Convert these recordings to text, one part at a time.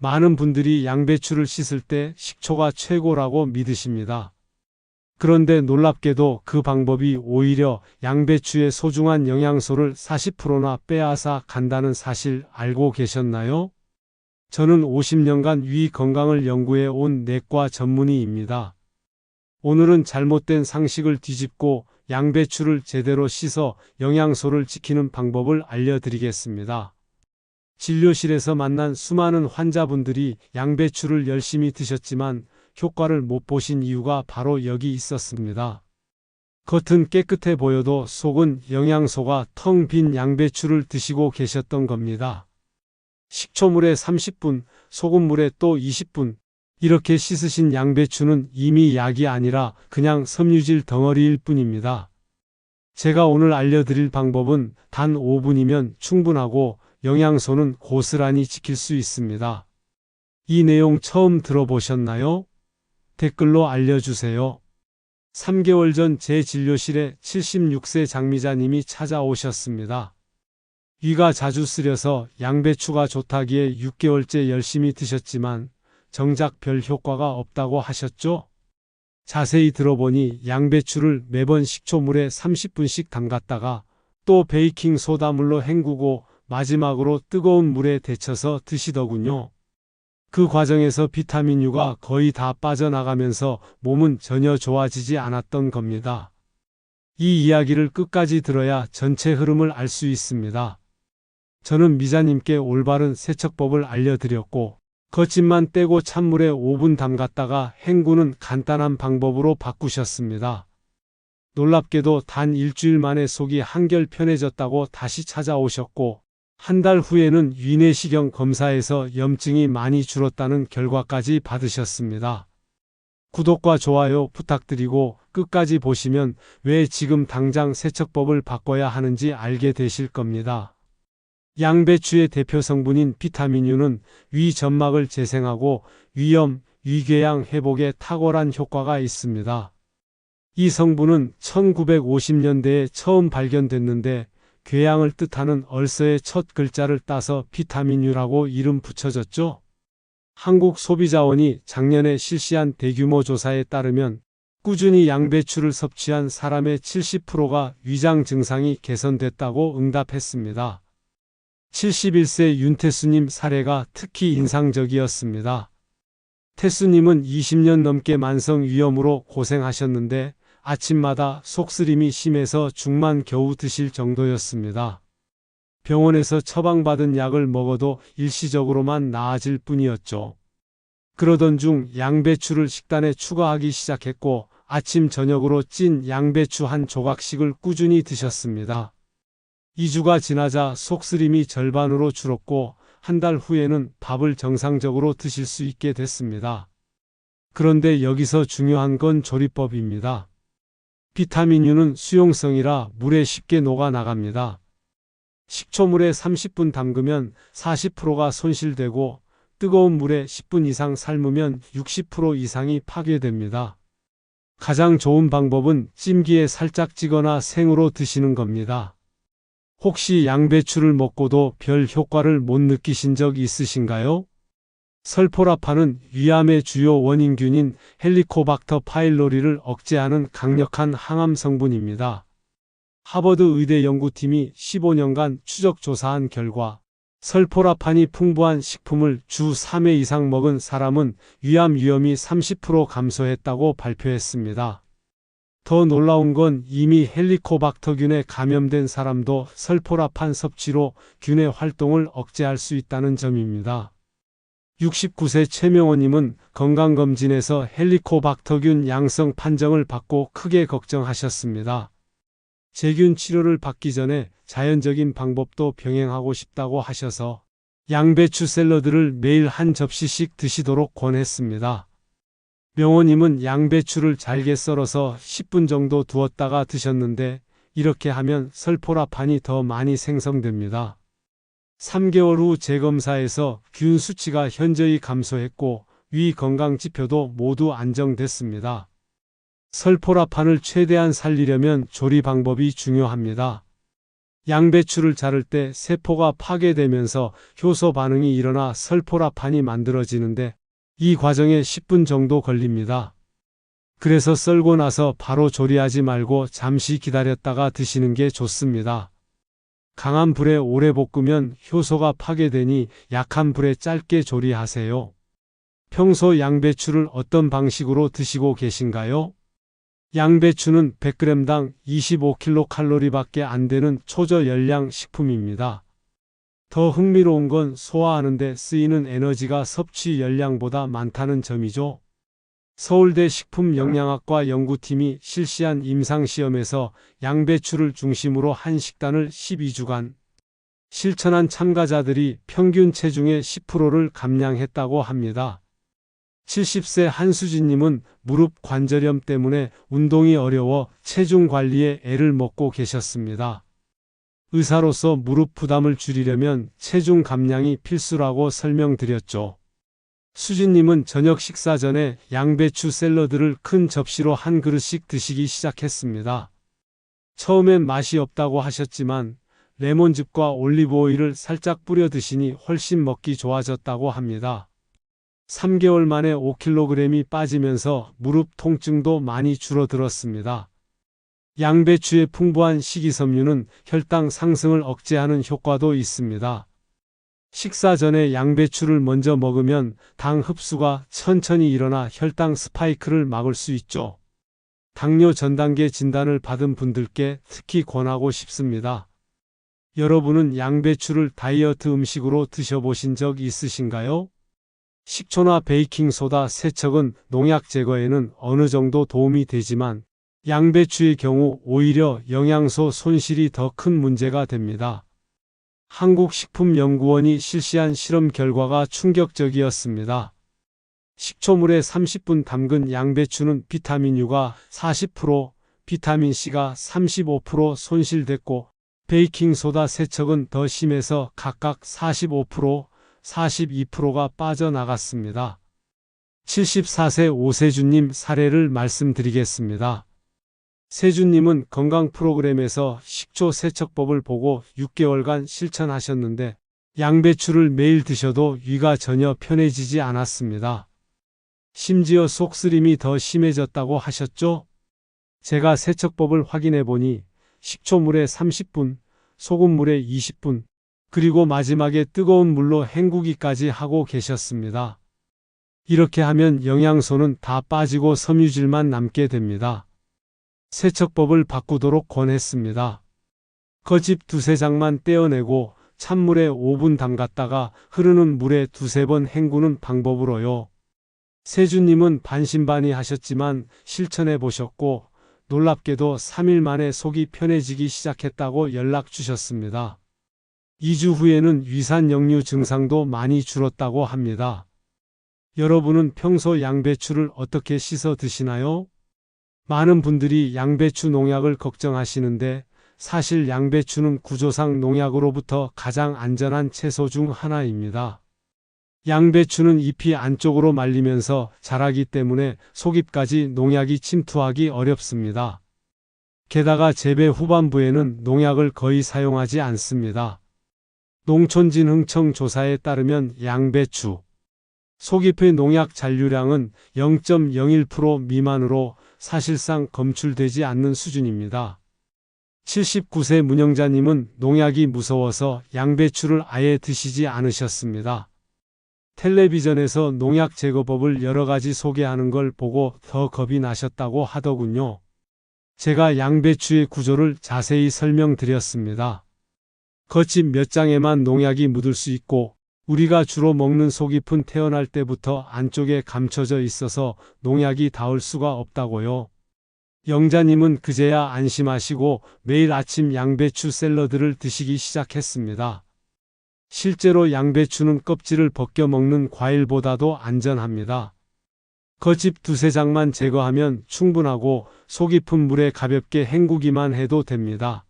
많은 분들이 양배추를 씻을 때 식초가 최고라고 믿으십니다. 그런데 놀랍게도 그 방법이 오히려 양배추의 소중한 영양소를 40%나 빼앗아 간다는 사실 알고 계셨나요? 저는 50년간 위 건강을 연구해 온 내과 전문의입니다. 오늘은 잘못된 상식을 뒤집고 양배추를 제대로 씻어 영양소를 지키는 방법을 알려드리겠습니다. 진료실에서 만난 수많은 환자분들이 양배추를 열심히 드셨지만 효과를 못 보신 이유가 바로 여기 있었습니다. 겉은 깨끗해 보여도 속은 영양소가 텅 빈 양배추를 드시고 계셨던 겁니다. 식초물에 30분, 소금물에 또 20분, 이렇게 씻으신 양배추는 이미 약이 아니라 그냥 섬유질 덩어리일 뿐입니다. 제가 오늘 알려드릴 방법은 단 5분이면 충분하고 영양소는 고스란히 지킬 수 있습니다. 이 내용 처음 들어보셨나요? 댓글로 알려주세요. 3개월 전 제 진료실에 76세 장미자님이 찾아오셨습니다. 위가 자주 쓰려서 양배추가 좋다기에 6개월째 열심히 드셨지만 정작 별 효과가 없다고 하셨죠? 자세히 들어보니 양배추를 매번 식초물에 30분씩 담갔다가 또 베이킹 소다물로 헹구고 마지막으로 뜨거운 물에 데쳐서 드시더군요. 그 과정에서 비타민 U가 거의 다 빠져나가면서 몸은 전혀 좋아지지 않았던 겁니다. 이 이야기를 끝까지 들어야 전체 흐름을 알 수 있습니다. 저는 미자님께 올바른 세척법을 알려드렸고 겉집만 떼고 찬물에 5분 담갔다가 헹구는 간단한 방법으로 바꾸셨습니다. 놀랍게도 단 일주일 만에 속이 한결 편해졌다고 다시 찾아오셨고 한 달 후에는 위내시경 검사에서 염증이 많이 줄었다는 결과까지 받으셨습니다. 구독과 좋아요 부탁드리고 끝까지 보시면 왜 지금 당장 세척법을 바꿔야 하는지 알게 되실 겁니다. 양배추의 대표 성분인 비타민 U는 위 점막을 재생하고 위염, 위궤양 회복에 탁월한 효과가 있습니다. 이 성분은 1950년대에 처음 발견됐는데 궤양을 뜻하는 얼서의 첫 글자를 따서 비타민 U라고 이름 붙여졌죠. 한국소비자원이 작년에 실시한 대규모 조사에 따르면 꾸준히 양배추를 섭취한 사람의 70%가 위장 증상이 개선됐다고 응답했습니다. 71세 윤태수님 사례가 특히 인상적이었습니다. 태수님은 20년 넘게 만성 위염으로 고생하셨는데 아침마다 속쓰림이 심해서 죽만 겨우 드실 정도였습니다. 병원에서 처방받은 약을 먹어도 일시적으로만 나아질 뿐이었죠. 그러던 중 양배추를 식단에 추가하기 시작했고 아침 저녁으로 찐 양배추 한 조각씩을 꾸준히 드셨습니다. 2주가 지나자 속쓰림이 절반으로 줄었고 한 달 후에는 밥을 정상적으로 드실 수 있게 됐습니다. 그런데 여기서 중요한 건 조리법입니다. 비타민 U는 수용성이라 물에 쉽게 녹아나갑니다. 식초물에 30분 담그면 40%가 손실되고 뜨거운 물에 10분 이상 삶으면 60% 이상이 파괴됩니다. 가장 좋은 방법은 찜기에 살짝 찌거나 생으로 드시는 겁니다. 혹시 양배추를 먹고도 별 효과를 못 느끼신 적 있으신가요? 설포라판은 위암의 주요 원인균인 헬리코박터 파일로리를 억제하는 강력한 항암 성분입니다. 하버드 의대 연구팀이 15년간 추적 조사한 결과 설포라판이 풍부한 식품을 주 3회 이상 먹은 사람은 위암 위험이 30% 감소했다고 발표했습니다. 더 놀라운 건 이미 헬리코박터균에 감염된 사람도 설포라판 섭취로 균의 활동을 억제할 수 있다는 점입니다. 69세 최명호님은 건강검진에서 헬리코박터균 양성 판정을 받고 크게 걱정하셨습니다. 제균 치료를 받기 전에 자연적인 방법도 병행하고 싶다고 하셔서 양배추 샐러드를 매일 한 접시씩 드시도록 권했습니다. 명호님은 양배추를 잘게 썰어서 10분 정도 두었다가 드셨는데 이렇게 하면 설포라판이 더 많이 생성됩니다. 3개월 후 재검사에서 균 수치가 현저히 감소했고 위 건강 지표도 모두 안정됐습니다. 설포라판을 최대한 살리려면 조리 방법이 중요합니다. 양배추를 자를 때 세포가 파괴되면서 효소 반응이 일어나 설포라판이 만들어지는데 이 과정에 10분 정도 걸립니다. 그래서 썰고 나서 바로 조리하지 말고 잠시 기다렸다가 드시는 게 좋습니다. 강한 불에 오래 볶으면 효소가 파괴되니 약한 불에 짧게 조리하세요. 평소 양배추를 어떤 방식으로 드시고 계신가요? 양배추는 100g당 25kcal밖에 안 되는 초저열량 식품입니다. 더 흥미로운 건 소화하는 데 쓰이는 에너지가 섭취 열량보다 많다는 점이죠. 서울대 식품영양학과 연구팀이 실시한 임상시험에서 양배추를 중심으로 한 식단을 12주간 실천한 참가자들이 평균 체중의 10%를 감량했다고 합니다. 70세 한수진님은 무릎 관절염 때문에 운동이 어려워 체중 관리에 애를 먹고 계셨습니다. 의사로서 무릎 부담을 줄이려면 체중 감량이 필수라고 설명드렸죠. 수진님은 저녁 식사 전에 양배추 샐러드를 큰 접시로 한 그릇씩 드시기 시작했습니다. 처음엔 맛이 없다고 하셨지만 레몬즙과 올리브 오일을 살짝 뿌려 드시니 훨씬 먹기 좋아졌다고 합니다. 3개월 만에 5kg이 빠지면서 무릎 통증도 많이 줄어들었습니다. 양배추의 풍부한 식이섬유는 혈당 상승을 억제하는 효과도 있습니다. 식사 전에 양배추를 먼저 먹으면 당 흡수가 천천히 일어나 혈당 스파이크를 막을 수 있죠. 당뇨 전단계 진단을 받은 분들께 특히 권하고 싶습니다. 여러분은 양배추를 다이어트 음식으로 드셔보신 적 있으신가요? 식초나 베이킹소다, 세척은 농약 제거에는 어느 정도 도움이 되지만 양배추의 경우 오히려 영양소 손실이 더 큰 문제가 됩니다. 한국식품연구원이 실시한 실험 결과가 충격적이었습니다. 식초물에 30분 담근 양배추는 비타민 U가 40%, 비타민 C가 35% 손실됐고 베이킹소다 세척은 더 심해서 각각 45%, 42%가 빠져나갔습니다. 74세 오세준님 사례를 말씀드리겠습니다. 세준님은 건강 프로그램에서 식초 세척법을 보고 6개월간 실천하셨는데 양배추를 매일 드셔도 위가 전혀 편해지지 않았습니다. 심지어 속쓰림이 더 심해졌다고 하셨죠? 제가 세척법을 확인해 보니 식초물에 30분, 소금물에 20분, 그리고 마지막에 뜨거운 물로 헹구기까지 하고 계셨습니다. 이렇게 하면 영양소는 다 빠지고 섬유질만 남게 됩니다. 세척법을 바꾸도록 권했습니다. 거집 두세 장만 떼어내고 찬물에 5분 담갔다가 흐르는 물에 두세 번 헹구는 방법으로요. 세준님은 반신반의 하셨지만 실천해 보셨고 놀랍게도 3일 만에 속이 편해지기 시작했다고 연락 주셨습니다. 2주 후에는 위산역류 증상도 많이 줄었다고 합니다. 여러분은 평소 양배추를 어떻게 씻어 드시나요? 많은 분들이 양배추 농약을 걱정하시는데 사실 양배추는 구조상 농약으로부터 가장 안전한 채소 중 하나입니다. 양배추는 잎이 안쪽으로 말리면서 자라기 때문에 속잎까지 농약이 침투하기 어렵습니다. 게다가 재배 후반부에는 농약을 거의 사용하지 않습니다. 농촌진흥청 조사에 따르면 양배추 속잎의 농약 잔류량은 0.01% 미만으로 사실상 검출되지 않는 수준입니다. 79세 문영자님은 농약이 무서워서 양배추를 아예 드시지 않으셨습니다. 텔레비전에서 농약 제거법을 여러 가지 소개하는 걸 보고 더 겁이 나셨다고 하더군요. 제가 양배추의 구조를 자세히 설명드렸습니다. 겉잎 몇 장에만 농약이 묻을 수 있고 우리가 주로 먹는 속잎은 태어날 때부터 안쪽에 감춰져 있어서 농약이 닿을 수가 없다고요. 영자님은 그제야 안심하시고 매일 아침 양배추 샐러드를 드시기 시작했습니다. 실제로 양배추는 껍질을 벗겨 먹는 과일보다도 안전합니다. 겉잎 두세 장만 제거하면 충분하고 속잎은 물에 가볍게 헹구기만 해도 됩니다.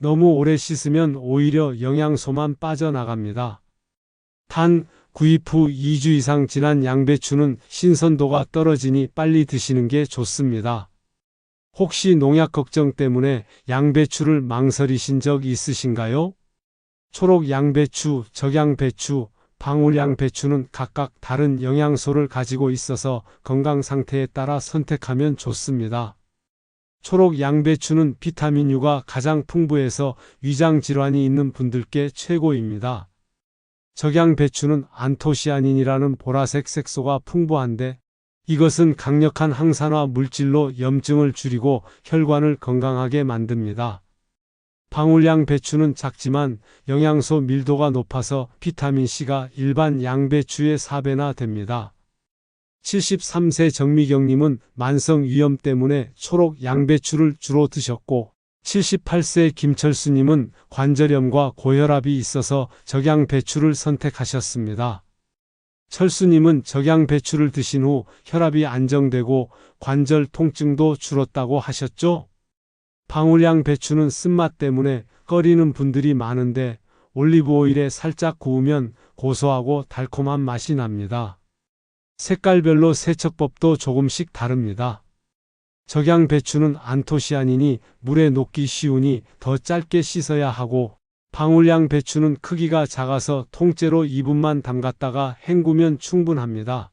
너무 오래 씻으면 오히려 영양소만 빠져나갑니다. 단, 구입 후 2주 이상 지난 양배추는 신선도가 떨어지니 빨리 드시는 게 좋습니다. 혹시 농약 걱정 때문에 양배추를 망설이신 적 있으신가요? 초록 양배추, 적양배추, 방울양배추는 각각 다른 영양소를 가지고 있어서 건강 상태에 따라 선택하면 좋습니다. 초록 양배추는 비타민 U가 가장 풍부해서 위장 질환이 있는 분들께 최고입니다. 적양배추는 안토시아닌이라는 보라색 색소가 풍부한데 이것은 강력한 항산화 물질로 염증을 줄이고 혈관을 건강하게 만듭니다. 방울양배추는 작지만 영양소 밀도가 높아서 비타민C가 일반 양배추의 4배나 됩니다. 73세 정미경님은 만성 위염 때문에 초록 양배추를 주로 드셨고 78세 김철수님은 관절염과 고혈압이 있어서 적양배추를 선택하셨습니다. 철수님은 적양배추를 드신 후 혈압이 안정되고 관절 통증도 줄었다고 하셨죠? 방울양배추는 쓴맛 때문에 꺼리는 분들이 많은데 올리브오일에 살짝 구우면 고소하고 달콤한 맛이 납니다. 색깔별로 세척법도 조금씩 다릅니다. 적양배추는 안토시아닌이 물에 녹기 쉬우니 더 짧게 씻어야 하고 방울양배추는 크기가 작아서 통째로 2분만 담갔다가 헹구면 충분합니다.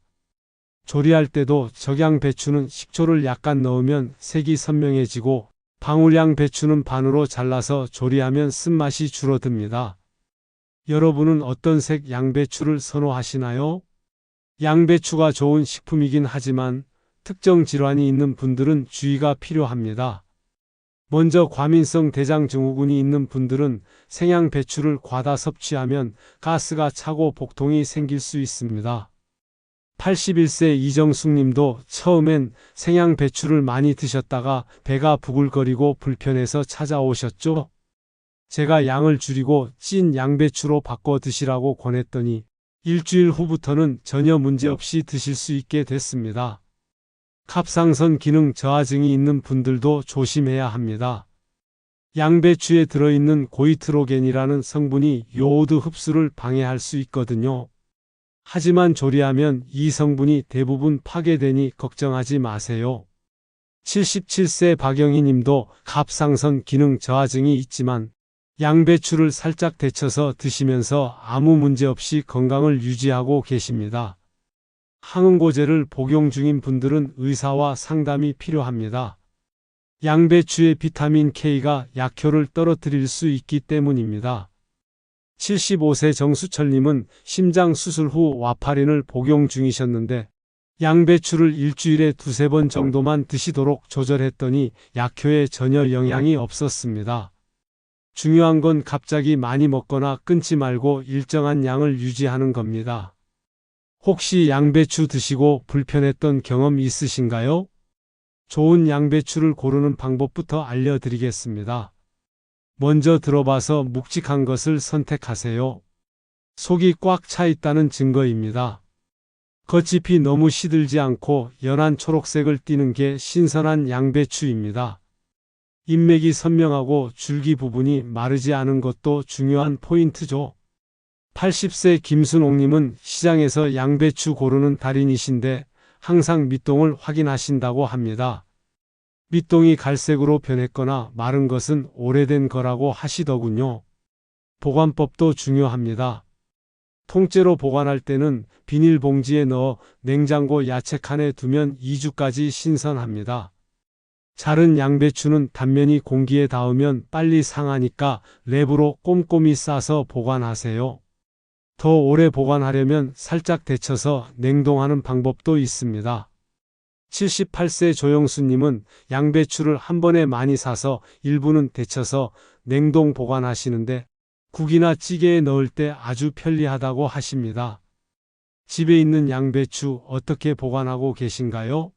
조리할 때도 적양배추는 식초를 약간 넣으면 색이 선명해지고 방울양배추는 반으로 잘라서 조리하면 쓴맛이 줄어듭니다. 여러분은 어떤 색 양배추를 선호하시나요? 양배추가 좋은 식품이긴 하지만 특정 질환이 있는 분들은 주의가 필요합니다. 먼저 과민성 대장증후군이 있는 분들은 생양배추를 과다 섭취하면 가스가 차고 복통이 생길 수 있습니다. 81세 이정숙님도 처음엔 생양배추를 많이 드셨다가 배가 부글거리고 불편해서 찾아오셨죠? 제가 양을 줄이고 찐 양배추로 바꿔 드시라고 권했더니 일주일 후부터는 전혀 문제없이 드실 수 있게 됐습니다. 갑상선 기능 저하증이 있는 분들도 조심해야 합니다. 양배추에 들어있는 고이트로겐이라는 성분이 요오드 흡수를 방해할 수 있거든요. 하지만 조리하면 이 성분이 대부분 파괴되니 걱정하지 마세요. 77세 박영희 님도 갑상선 기능 저하증이 있지만 양배추를 살짝 데쳐서 드시면서 아무 문제 없이 건강을 유지하고 계십니다. 항응고제를 복용 중인 분들은 의사와 상담이 필요합니다. 양배추의 비타민 K가 약효를 떨어뜨릴 수 있기 때문입니다. 75세 정수철님은 심장 수술 후 와파린을 복용 중이셨는데 양배추를 일주일에 2-3번 정도만 드시도록 조절했더니 약효에 전혀 영향이 없었습니다. 중요한 건 갑자기 많이 먹거나 끊지 말고 일정한 양을 유지하는 겁니다. 혹시 양배추 드시고 불편했던 경험 있으신가요? 좋은 양배추를 고르는 방법부터 알려드리겠습니다. 먼저 들어봐서 묵직한 것을 선택하세요. 속이 꽉 차 있다는 증거입니다. 겉잎이 너무 시들지 않고 연한 초록색을 띠는 게 신선한 양배추입니다. 잎맥이 선명하고 줄기 부분이 마르지 않은 것도 중요한 포인트죠. 80세 김순옥님은 시장에서 양배추 고르는 달인이신데 항상 밑동을 확인하신다고 합니다. 밑동이 갈색으로 변했거나 마른 것은 오래된 거라고 하시더군요. 보관법도 중요합니다. 통째로 보관할 때는 비닐봉지에 넣어 냉장고 야채칸에 두면 2주까지 신선합니다. 자른 양배추는 단면이 공기에 닿으면 빨리 상하니까 랩으로 꼼꼼히 싸서 보관하세요. 더 오래 보관하려면 살짝 데쳐서 냉동하는 방법도 있습니다. 78세 조영수님은 양배추를 한 번에 많이 사서 일부는 데쳐서 냉동 보관하시는데 국이나 찌개에 넣을 때 아주 편리하다고 하십니다. 집에 있는 양배추 어떻게 보관하고 계신가요?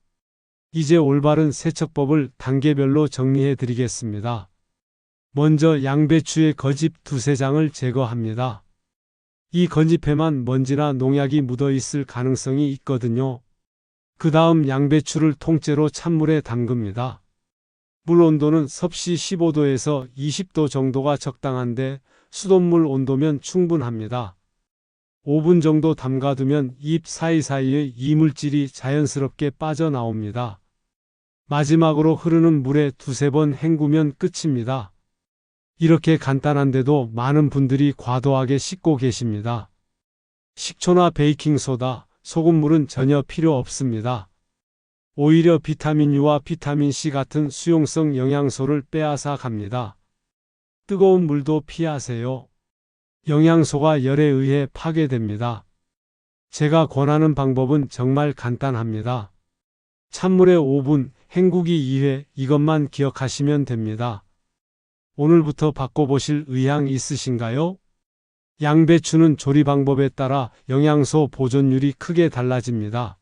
이제 올바른 세척법을 단계별로 정리해 드리겠습니다. 먼저 양배추의 거집 2-3장을 제거합니다. 이 건집에만 먼지나 농약이 묻어 있을 가능성이 있거든요. 그 다음 양배추를 통째로 찬물에 담급니다. 물 온도는 섭씨 15도에서 20도 정도가 적당한데 수돗물 온도면 충분합니다. 5분 정도 담가두면 잎 사이사이의 이물질이 자연스럽게 빠져나옵니다. 마지막으로 흐르는 물에 두세 번 헹구면 끝입니다. 이렇게 간단한데도 많은 분들이 과도하게 씻고 계십니다. 식초나 베이킹소다, 소금물은 전혀 필요 없습니다. 오히려 비타민 U와 비타민 C 같은 수용성 영양소를 빼앗아 갑니다. 뜨거운 물도 피하세요. 영양소가 열에 의해 파괴됩니다. 제가 권하는 방법은 정말 간단합니다. 찬물에 5분, 헹구기 2회, 이것만 기억하시면 됩니다. 오늘부터 바꿔보실 의향 있으신가요? 양배추는 조리 방법에 따라 영양소 보존율이 크게 달라집니다.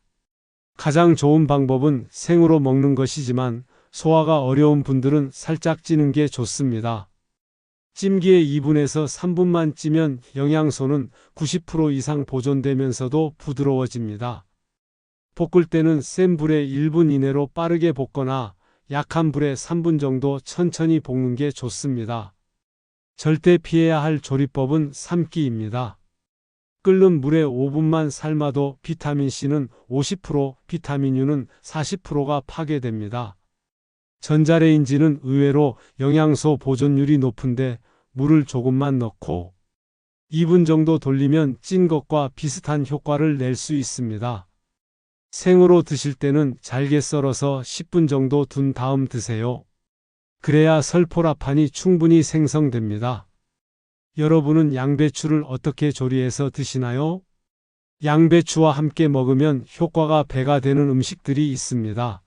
가장 좋은 방법은 생으로 먹는 것이지만 소화가 어려운 분들은 살짝 찌는 게 좋습니다. 찜기에 2분에서 3분만 찌면 영양소는 90% 이상 보존되면서도 부드러워집니다. 볶을 때는 센 불에 1분 이내로 빠르게 볶거나 약한 불에 3분 정도 천천히 볶는 게 좋습니다. 절대 피해야 할 조리법은 삶기입니다. 끓는 물에 5분만 삶아도 비타민C는 50%, 비타민 U는 40%가 파괴됩니다. 전자레인지는 의외로 영양소 보존율이 높은데 물을 조금만 넣고 2분 정도 돌리면 찐 것과 비슷한 효과를 낼 수 있습니다. 생으로 드실 때는 잘게 썰어서 10분 정도 둔 다음 드세요. 그래야 설포라판이 충분히 생성됩니다. 여러분은 양배추를 어떻게 조리해서 드시나요? 양배추와 함께 먹으면 효과가 배가 되는 음식들이 있습니다.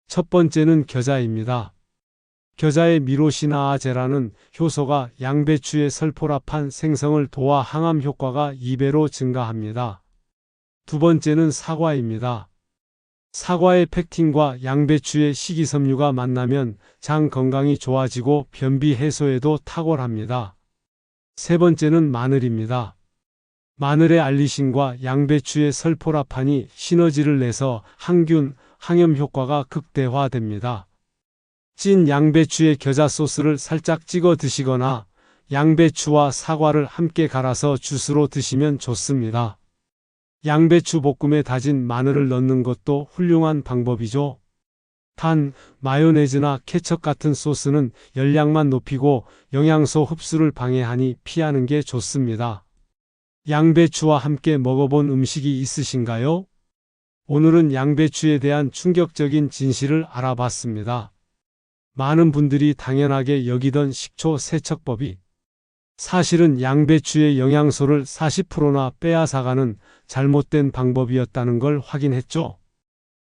첫 번째는 겨자입니다. 겨자의 미로시나아제라는 효소가 양배추의 설포라판 생성을 도와 항암 효과가 2배로 증가합니다. 두 번째는 사과입니다. 사과의 펙틴과 양배추의 식이섬유가 만나면 장 건강이 좋아지고 변비 해소에도 탁월합니다. 세 번째는 마늘입니다. 마늘의 알리신과 양배추의 설포라판이 시너지를 내서 항균, 항염 효과가 극대화됩니다. 찐 양배추의 겨자 소스를 살짝 찍어 드시거나 양배추와 사과를 함께 갈아서 주스로 드시면 좋습니다. 양배추 볶음에 다진 마늘을 넣는 것도 훌륭한 방법이죠. 단, 마요네즈나 케첩 같은 소스는 열량만 높이고 영양소 흡수를 방해하니 피하는 게 좋습니다. 양배추와 함께 먹어본 음식이 있으신가요? 오늘은 양배추에 대한 충격적인 진실을 알아봤습니다. 많은 분들이 당연하게 여기던 식초 세척법이 사실은 양배추의 영양소를 40%나 빼앗아가는 잘못된 방법이었다는 걸 확인했죠.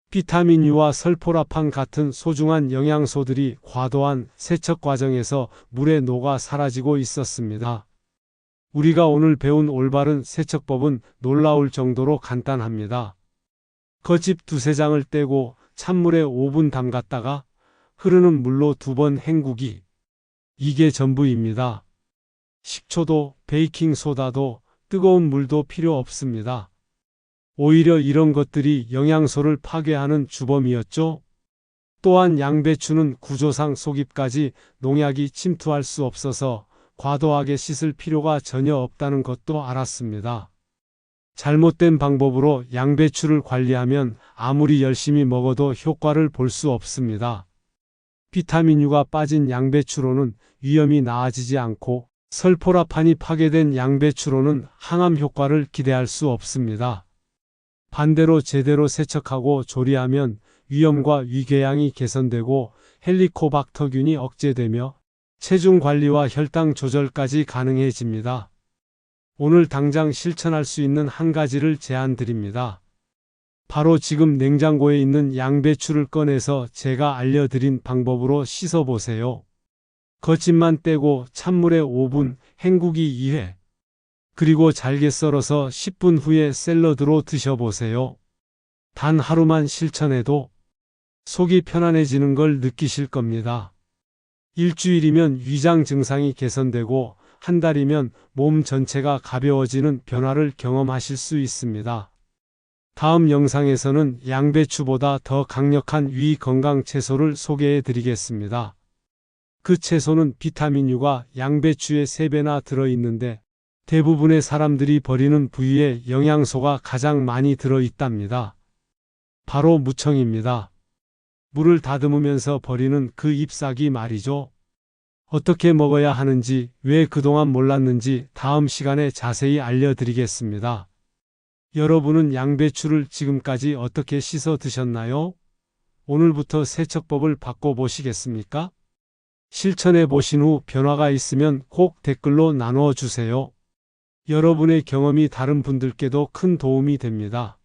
비타민 U와 설포라판 같은 소중한 영양소들이 과도한 세척 과정에서 물에 녹아 사라지고 있었습니다. 우리가 오늘 배운 올바른 세척법은 놀라울 정도로 간단합니다. 겉집 두세 장을 떼고 찬물에 5분 담갔다가 흐르는 물로 2번 헹구기. 이게 전부입니다. 식초도 베이킹소다도 뜨거운 물도 필요 없습니다. 오히려 이런 것들이 영양소를 파괴하는 주범이었죠. 또한 양배추는 구조상 속입까지 농약이 침투할 수 없어서 과도하게 씻을 필요가 전혀 없다는 것도 알았습니다. 잘못된 방법으로 양배추를 관리하면 아무리 열심히 먹어도 효과를 볼 수 없습니다. 비타민 U가 빠진 양배추로는 위염이 나아지지 않고 설포라판이 파괴된 양배추로는 항암 효과를 기대할 수 없습니다. 반대로 제대로 세척하고 조리하면 위염과 위궤양이 개선되고 헬리코박터균이 억제되며 체중 관리와 혈당 조절까지 가능해집니다. 오늘 당장 실천할 수 있는 한 가지를 제안드립니다. 바로 지금 냉장고에 있는 양배추를 꺼내서 제가 알려드린 방법으로 씻어보세요. 겉집만 떼고 찬물에 5분, 헹구기 2회. 그리고 잘게 썰어서 10분 후에 샐러드로 드셔보세요. 단 하루만 실천해도 속이 편안해지는 걸 느끼실 겁니다. 일주일이면 위장 증상이 개선되고 한 달이면 몸 전체가 가벼워지는 변화를 경험하실 수 있습니다. 다음 영상에서는 양배추보다 더 강력한 위 건강 채소를 소개해 드리겠습니다. 그 채소는 비타민 U가 양배추의 3배나 들어있는데 대부분의 사람들이 버리는 부위에 영양소가 가장 많이 들어있답니다. 바로 무청입니다. 물을 다듬으면서 버리는 그 잎사귀 말이죠. 어떻게 먹어야 하는지, 왜 그동안 몰랐는지 다음 시간에 자세히 알려드리겠습니다. 여러분은 양배추를 지금까지 어떻게 씻어 드셨나요? 오늘부터 세척법을 바꿔보시겠습니까? 실천해 보신 후 변화가 있으면 꼭 댓글로 나누어 주세요. 여러분의 경험이 다른 분들께도 큰 도움이 됩니다.